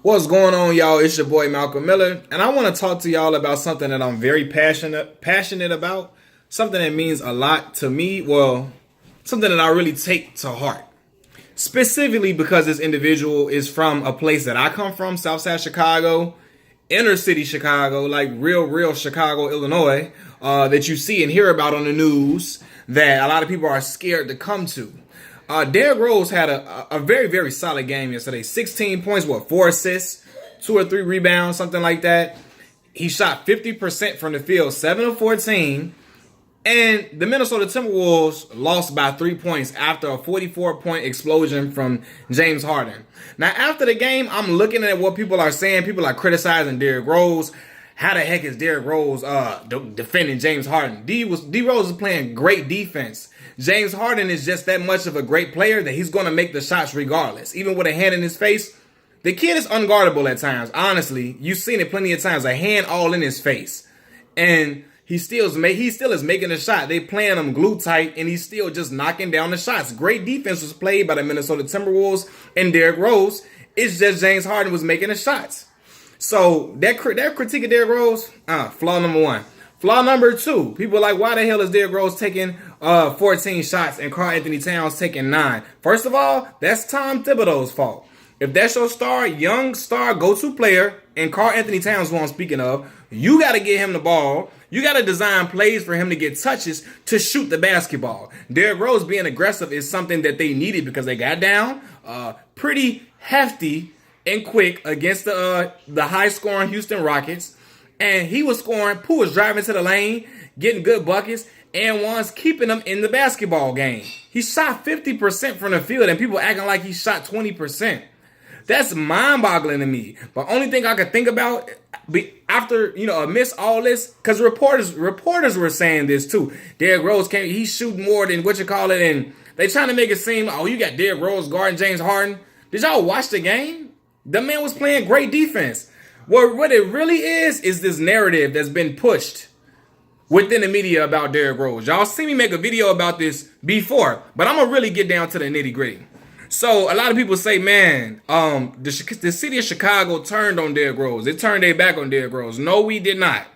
What's going on, y'all? It's your boy Malcolm Miller, and I want to talk to y'all about something that I'm very passionate about. Something that means a lot to me. Well, something that I really take to heart. Specifically because this individual is from a place that I come from, Southside Chicago, inner city Chicago, like real Chicago, Illinois, that you see and hear about on the news that a lot of people are scared to come to. Derrick Rose had a very solid game yesterday. 16 points, 4 assists, 2 or 3 rebounds, something like that. He shot 50% from the field, 7 of 14. And the Minnesota Timberwolves lost by 3 points after a 44-point explosion from James Harden. Now, after the game, I'm looking at what people are saying. People are criticizing Derrick Rose. How the heck is Derrick Rose defending James Harden? D Rose is playing great defense. James Harden is just that much of a great player that he's going to make the shots regardless. Even with a hand in his face, the kid is unguardable at times. Honestly, you've seen it plenty of times. A hand all in his face. And he still is making a shot. They playing him glue tight, and he's still just knocking down the shots. Great defense was played by the Minnesota Timberwolves and Derrick Rose. It's just James Harden was making the shots. So that critique of Derrick Rose, flaw number 1. Flaw number 2, people are like, why the hell is Derrick Rose taking 14 shots and Karl-Anthony Towns taking 9? First of all, that's Tom Thibodeau's fault. If that's your young star go-to player, and Karl-Anthony Towns, who I'm speaking of, you got to get him the ball. You got to design plays for him to get touches to shoot the basketball. Derrick Rose being aggressive is something that they needed because they got down pretty hefty and quick against the high-scoring Houston Rockets. And he was scoring. Pooh was driving to the lane, getting good buckets, and was keeping them in the basketball game. He shot 50% from the field, and people acting like he shot 20%. That's mind-boggling to me. But only thing I could think about after, amidst all this, because reporters were saying this too. Derrick Rose he shoot more than and they trying to make it seem, oh, you got Derrick Rose guarding James Harden. Did y'all watch the game? The man was playing great defense. What it really is this narrative that's been pushed within the media about Derrick Rose. Y'all see me make a video about this before, but I'm going to really get down to the nitty gritty. So a lot of people say, man, the city of Chicago turned on Derrick Rose. It turned their back on Derrick Rose. No, we did not.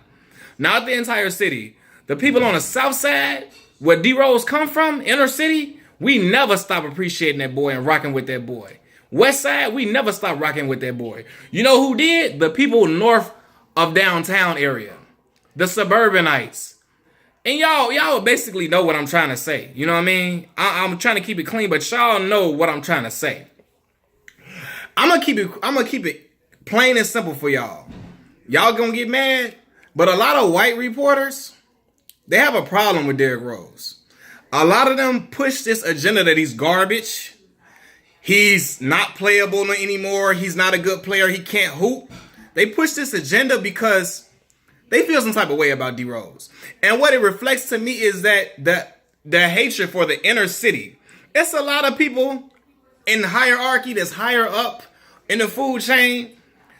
Not the entire city. The people on the south side, where D Rose come from, inner city, we never stop appreciating that boy and rocking with that boy. West side, we never stop rocking with that boy. You know who did? The people north of downtown area. The suburbanites. And y'all basically know what I'm trying to say. You know what I mean? I'm trying to keep it clean, but y'all know what I'm trying to say. I'm gonna keep it plain and simple for y'all. Y'all gonna get mad, but a lot of white reporters, they have a problem with Derrick Rose. A lot of them push this agenda that he's garbage. He's not playable anymore. He's not a good player. He can't hoop. They push this agenda because they feel some type of way about D Rose. And what it reflects to me is that the hatred for the inner city. It's a lot of people in the hierarchy that's higher up in the food chain.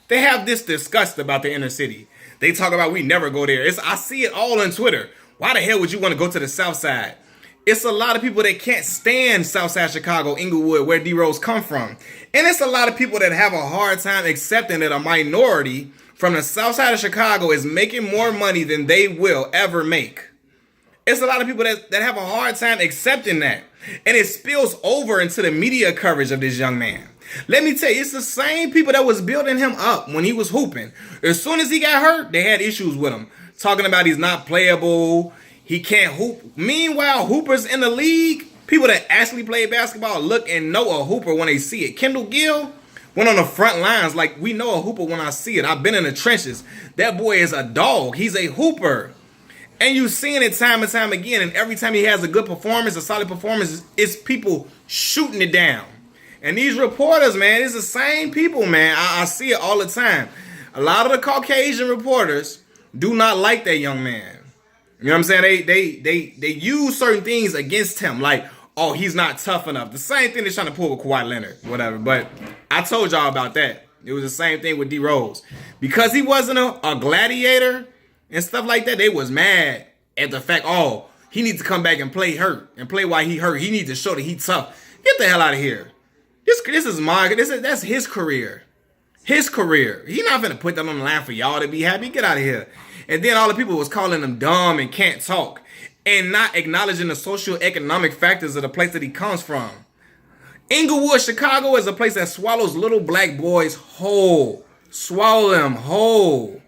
They have this disgust about the inner city. They talk about we never go there. I see it all on Twitter. Why the hell would you want to go to the south side? It's a lot of people that can't stand Southside Chicago, Inglewood, where D Rose come from. And it's a lot of people that have a hard time accepting that a minority from the south side of Chicago is making more money than they will ever make. It's a lot of people that have a hard time accepting that. And it spills over into the media coverage of this young man. Let me tell you, it's the same people that was building him up when he was hooping. As soon as he got hurt, they had issues with him. Talking about he's not playable. He can't hoop. Meanwhile, hoopers in the league, people that actually play basketball, look and know a hooper when they see it. Kendall Gill went on the front lines like we know a hooper when I see it. I've been in the trenches. That boy is a dog. He's a hooper. And you've seen it time and time again. And every time he has a good performance, a solid performance, it's people shooting it down. And these reporters, man, it's the same people, man. I see it all the time. A lot of the Caucasian reporters do not like that young man. You know what I'm saying? They use certain things against him, like, oh, he's not tough enough. The same thing they're trying to pull with Kawhi Leonard, whatever. But I told y'all about that. It was the same thing with D Rose. Because he wasn't a gladiator and stuff like that, they was mad at the fact, oh, he needs to come back and play hurt and play while he hurt. He needs to show that he's tough. Get the hell out of here. That's his career. His career. He not finna put that on the line for y'all to be happy. Get out of here. And then all the people was calling him dumb and can't talk and not acknowledging the socio-economic factors of the place that he comes from. Inglewood, Chicago is a place that swallows little black boys whole. Swallow them whole.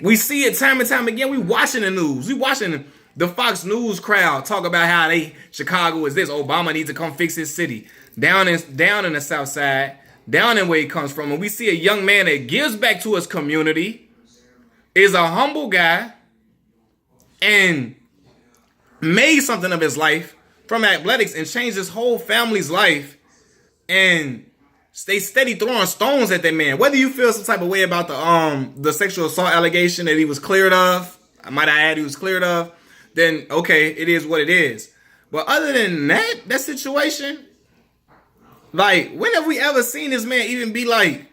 We see it time and time again. We watching the news. We watching the Fox News crowd talk about how Chicago is this. Obama needs to come fix his city. Down in the South Side, down in where he comes from. And we see a young man that gives back to his community, is a humble guy, and made something of his life from athletics and changed his whole family's life, and stay steady throwing stones at that man. Whether you feel some type of way about the sexual assault allegation that he was cleared of, I might add he was cleared of, then okay, it is what it is. But other than that situation, like, when have we ever seen this man even be like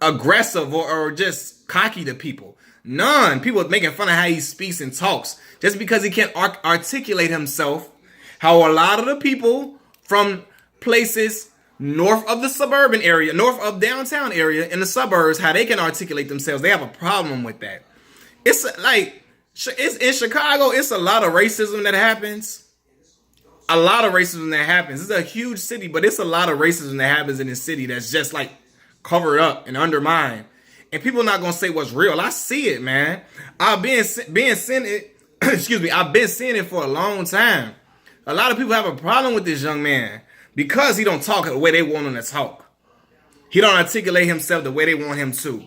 aggressive or just cocky to people? None. People making fun of how he speaks and talks just because he can't articulate himself. How a lot of the people from places north of the suburban area, north of downtown area in the suburbs, how they can articulate themselves, they have a problem with that. It's like, it's in Chicago, it's a lot of racism that happens. A lot of racism that happens. It's a huge city, but it's a lot of racism that happens in this city that's just like covered up and undermined. And people are not gonna say what's real. I see it, man. I've been seeing it. Excuse me. I've been seeing it for a long time. A lot of people have a problem with this young man because he don't talk the way they want him to talk. He don't articulate himself the way they want him to.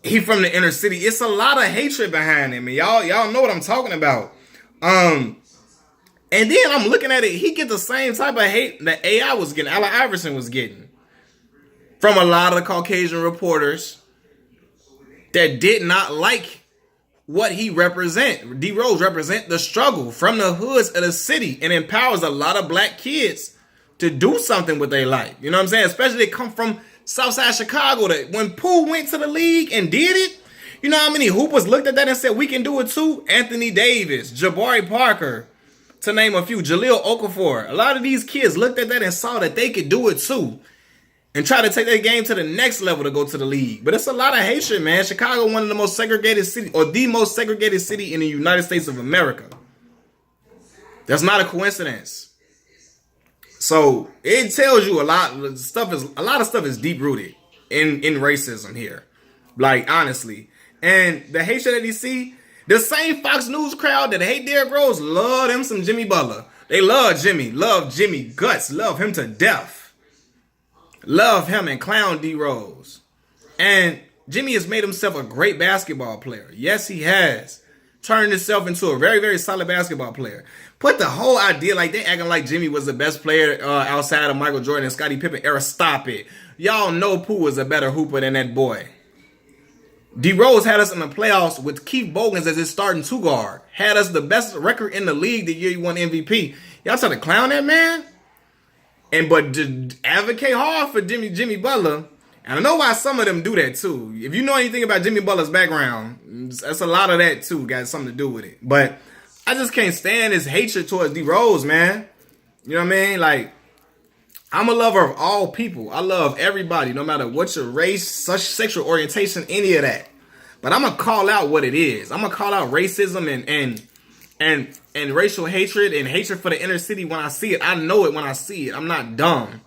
He from the inner city. It's a lot of hatred behind him, and y'all know what I'm talking about. And then I'm looking at it. He get the same type of hate that AI was getting, Allen Iverson was getting, from a lot of the Caucasian reporters that did not like what he represent. D Rose represent the struggle from the hoods of the city and empowers a lot of black kids to do something with their life. You know what I'm saying? Especially they come from Southside Chicago. That when Pooh went to the league and did it, you know how many hoopers looked at that and said, we can do it too? Anthony Davis, Jabari Parker, to name a few, Jahlil Okafor. A lot of these kids looked at that and saw that they could do it too and try to take their game to the next level to go to the league. But it's a lot of hatred, man. Chicago, one of the most segregated cities, or the most segregated city in the United States of America. That's not a coincidence. So it tells you a lot of stuff is deep rooted in racism here. Like, honestly. And the hatred that you see, the same Fox News crowd that hate Derrick Rose love them some Jimmy Butler. They love Jimmy guts, love him to death. Love him and clown D Rose. And Jimmy has made himself a great basketball player. Yes, he has. Turned himself into a very, very solid basketball player. Put the whole idea like they acting like Jimmy was the best player outside of Michael Jordan and Scottie Pippen era. Stop it. Y'all know Pooh was a better hooper than that boy. D Rose had us in the playoffs with Keith Bogans as his starting two guard. Had us the best record in the league the year he won MVP. Y'all trying to clown that man? But to advocate hard for Jimmy Butler, and I know why some of them do that too. If you know anything about Jimmy Butler's background, that's a lot of that too. Got something to do with it. But I just can't stand this hatred towards D Rose, man. You know what I mean? Like, I'm a lover of all people. I love everybody, no matter what your race, such sexual orientation, any of that. But I'm gonna call out what it is. I'm gonna call out racism and racial hatred and hatred for the inner city when I see it. I know it when I see it. I'm not dumb.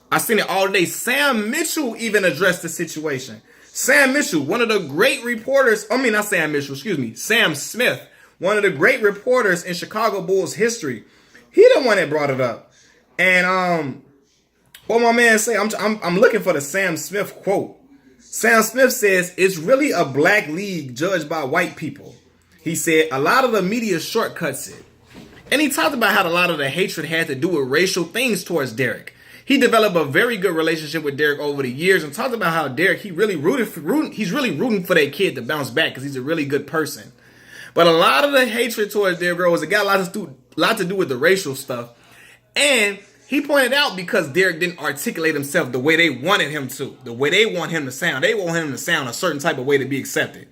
I seen it all day. Sam Mitchell even addressed the situation. Sam Mitchell, one of the great reporters. Sam Smith, one of the great reporters in Chicago Bulls history. He the one that brought it up. And what my man say, I'm looking for the Sam Smith quote. Sam Smith says, it's really a black league judged by white people. He said, a lot of the media shortcuts it. And he talked about how a lot of the hatred had to do with racial things towards Derrick. He developed a very good relationship with Derrick over the years and talked about how Derrick, he's really rooting for that kid to bounce back because he's a really good person. But a lot of the hatred towards Derrick Rose, it got a lot to do with the racial stuff. And he pointed out because Derrick didn't articulate himself the way they wanted him to, the way they want him to sound. They want him to sound a certain type of way to be accepted.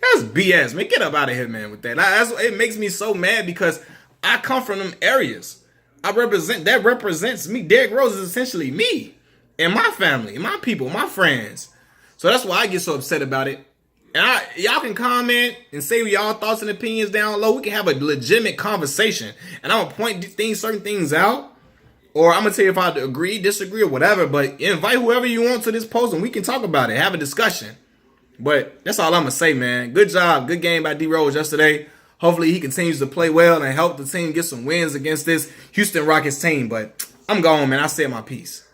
That's BS, man. Get up out of here, man, with that. It makes me so mad because I come from them areas. That represents me. Derrick Rose is essentially me. and my family, my people, my friends. So that's why I get so upset about it. And y'all can comment and say y'all thoughts and opinions down low. We can have a legitimate conversation. And I'm going to point certain things out. Or I'm going to tell you if I agree, disagree, or whatever. But invite whoever you want to this post and we can talk about it. Have a discussion. But that's all I'm going to say, man. Good job. Good game by D Rose yesterday. Hopefully he continues to play well and help the team get some wins against this Houston Rockets team. But I'm gone, man. I said my piece.